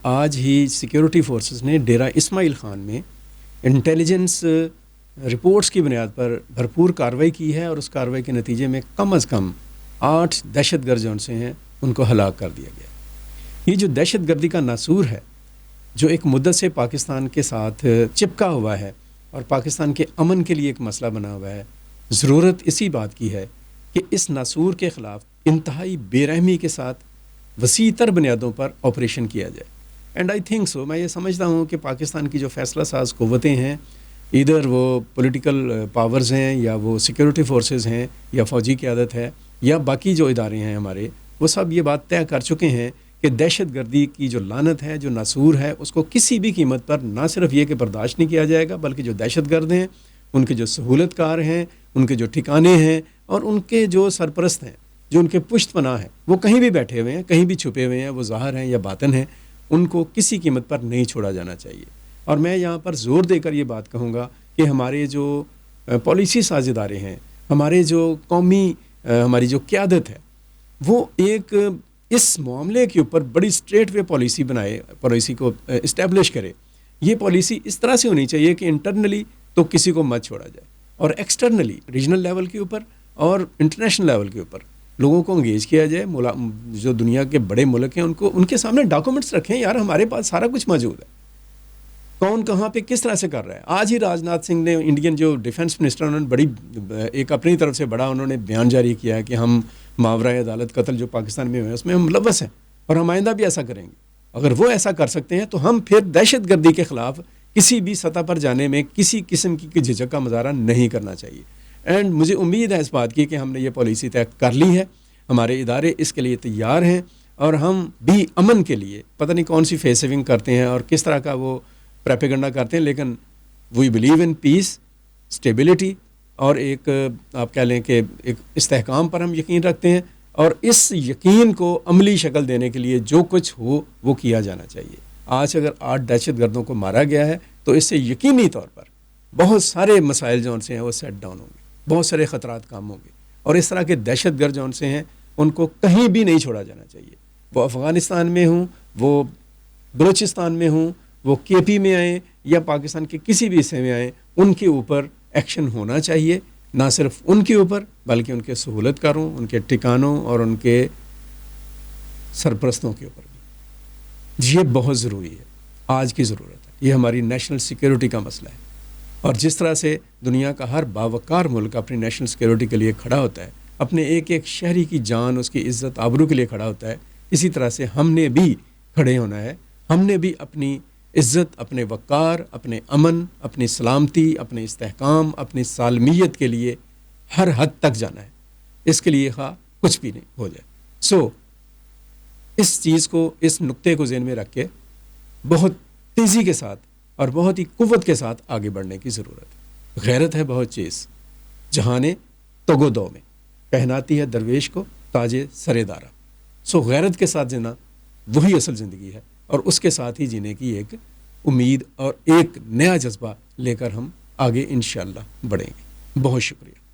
آج ہی security forces نے ڈیرہ اسماعیل خان میں انٹیلیجنس رپورٹس کی بنیاد پر بھرپور کارروائی کی ہے، اور اس کارروائی کے نتیجے میں کم از کم 8 دہشت گرد جو سے ہیں ان کو ہلاک کر دیا گیا۔ یہ جو دہشت گردی کا ناسور ہے، جو ایک مدت سے پاکستان کے ساتھ چپکا ہوا ہے اور پاکستان کے امن کے لیے ایک مسئلہ بنا ہوا ہے، ضرورت اسی بات کی ہے کہ اس ناسور کے خلاف انتہائی بے رحمی کے ساتھ وسیع تر بنیادوں پر آپریشن کیا جائے۔ اینڈ آئی تھنک سو، میں یہ سمجھتا ہوں کہ پاکستان کی جو فیصلہ ساز قوتیں ہیں، ادھر وہ پولیٹیکل پاورز ہیں یا وہ سیکیورٹی فورسز ہیں یا فوجی قیادت ہے یا باقی جو ادارے ہیں ہمارے، وہ سب یہ بات طے کر چکے ہیں کہ دہشت گردی کی جو لعنت ہے، جو ناسور ہے، اس کو کسی بھی قیمت پر نہ صرف یہ کہ برداشت نہیں کیا جائے گا، بلکہ جو دہشت گرد ہیں، ان کے جو سہولت کار ہیں، ان کے جو ٹھکانے ہیں اور ان کے جو سرپرست ہیں، جو ان کے پشت پناہ ہیں، وہ کہیں بھی بیٹھے ہوئے ہیں، کہیں بھی چھپے ہوئے ہیں، وہ ظاہر ہیں یا باطن ہیں، ان کو کسی قیمت پر نہیں چھوڑا جانا چاہیے۔ اور میں یہاں پر زور دے کر یہ بات کہوں گا کہ ہمارے جو پالیسی ساز ادارے ہیں، ہمارے جو قومی ہماری جو قیادت ہے، وہ ایک اس معاملے کے اوپر بڑی اسٹریٹ وے پالیسی بنائے، پالیسی کو اسٹیبلش کرے۔ یہ پالیسی اس طرح سے ہونی چاہیے کہ انٹرنلی تو کسی کو مت چھوڑا جائے، اور ایکسٹرنلی ریجنل لیول کے اوپر اور انٹرنیشنل لیول کے اوپر لوگوں کو انگیج کیا جائے۔ جو دنیا کے بڑے ملک ہیں ان کے سامنے ڈاکومنٹس رکھیں، یار ہمارے پاس سارا کچھ موجود ہے، کون کہاں پہ کس طرح سے کر رہا ہے۔ آج ہی راجناتھ سنگھ نے، انڈین جو ڈیفنس منسٹر، انہوں نے بڑی ایک اپنی طرف سے بڑا انہوں نے بیان جاری کیا ہے کہ ہم ماورائے عدالت قتل جو پاکستان میں ہوئے ہیں اس میں ہم ملوث ہیں، اور ہم آئندہ بھی ایسا کریں گے۔ اگر وہ ایسا کر سکتے ہیں تو ہم پھر دہشت گردی کے خلاف کسی بھی سطح پر جانے میں کسی قسم کی جھجک کا مظاہرہ نہیں کرنا چاہیے۔ اینڈ مجھے امید ہے اس بات کی کہ ہم نے یہ پالیسی طے کر لی ہے، ہمارے ادارے اس کے لیے تیار ہیں، اور ہم بھی امن کے لیے پتہ نہیں کون سی فیس سیونگ کرتے ہیں اور کس طرح کا وہ پریپیگنڈا کرتے ہیں، لیکن we believe in piece, stability, اور ایک آپ کہہ لیں کہ ایک استحکام پر ہم یقین رکھتے ہیں، اور اس یقین کو عملی شکل دینے کے لیے جو کچھ ہو وہ کیا جانا چاہیے۔ آج اگر 8 دہشت گردوں کو مارا گیا ہے تو اس سے یقینی طور پر بہت سارے مسائل جو ان سے ہیں وہ سیٹ ڈاؤن ہوں گے، بہت سارے خطرات کم ہوں گے، اور اس طرح کے دہشت گرد جو ان سے ہیں ان کو کہیں بھی نہیں چھوڑا جانا چاہیے۔ وہ افغانستان میں ہوں، وہ بلوچستان میں ہوں، وہ کے پی میں آئیں یا پاکستان کے کسی بھی حصے میں آئیں، ان کے اوپر ایکشن ہونا چاہیے، نہ صرف ان کے اوپر بلکہ ان کے سہولت کاروں، ان کے ٹھکانوں اور ان کے سرپرستوں کے اوپر بھی۔ یہ بہت ضروری ہے، آج کی ضرورت ہے، یہ ہماری نیشنل سیکیورٹی کا مسئلہ ہے، اور جس طرح سے دنیا کا ہر باوقار ملک اپنی نیشنل سیکیورٹی کے لیے کھڑا ہوتا ہے، اپنے ایک ایک شہری کی جان، اس کی عزت آبرو کے لیے کھڑا ہوتا ہے، اسی طرح سے ہم نے بھی کھڑے ہونا ہے، ہم نے بھی اپنی عزت، اپنے وقار، اپنے امن، اپنی سلامتی، اپنے استحکام، اپنی سالمیت کے لیے ہر حد تک جانا ہے، اس کے لیے خواہ کچھ بھی نہیں ہو جائے۔ سو اس چیز کو، اس نقطے کو ذہن میں رکھ کے بہت تیزی کے ساتھ اور بہت ہی قوت کے ساتھ آگے بڑھنے کی ضرورت ہے۔ غیرت ہے بہت چیز، جہانے تگو دو میں پہناتی ہے درویش کو تاج سر دارا۔ سو غیرت کے ساتھ جینا وہی اصل زندگی ہے، اور اس کے ساتھ ہی جینے کی ایک امید اور ایک نیا جذبہ لے کر ہم آگے انشاءاللہ بڑھیں گے۔ بہت شکریہ۔